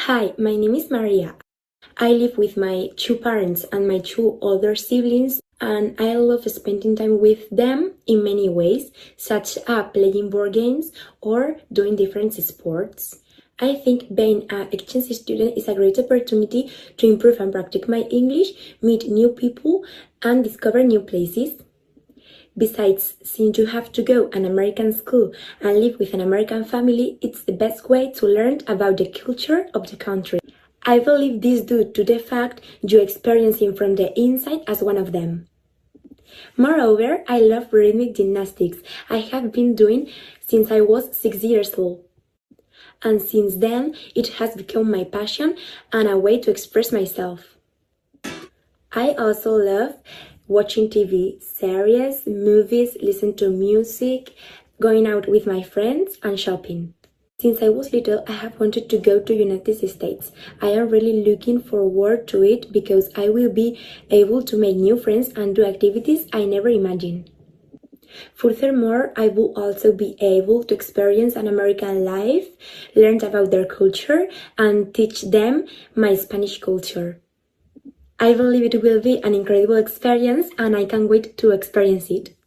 Hi, my name is Maria. I live with my two parents and my two older siblings, and I love spending time with them in many ways, such as playing board games or doing different sports. I think being an exchange student is a great opportunity to improve and practice my English, meet new people, and discover new places. Besides, since you have to go an American school and live with an American family, it's the best way to learn about the culture of the country. I believe this due to the fact you experiencing from the inside as one of them. Moreover, I love rhythmic gymnastics. I have been doing since I was 6 years old. And since then, it has become my passion and a way to express myself. I also love watching TV series, movies, listen to music, going out with my friends, and shopping. Since I was little, I have wanted to go to United States. I am really looking forward to it because I will be able to make new friends and do activities I never imagined. Furthermore, I will also be able to experience an American life, learn about their culture, and teach them my Spanish culture. I believe it will be an incredible experience and I can't wait to experience it.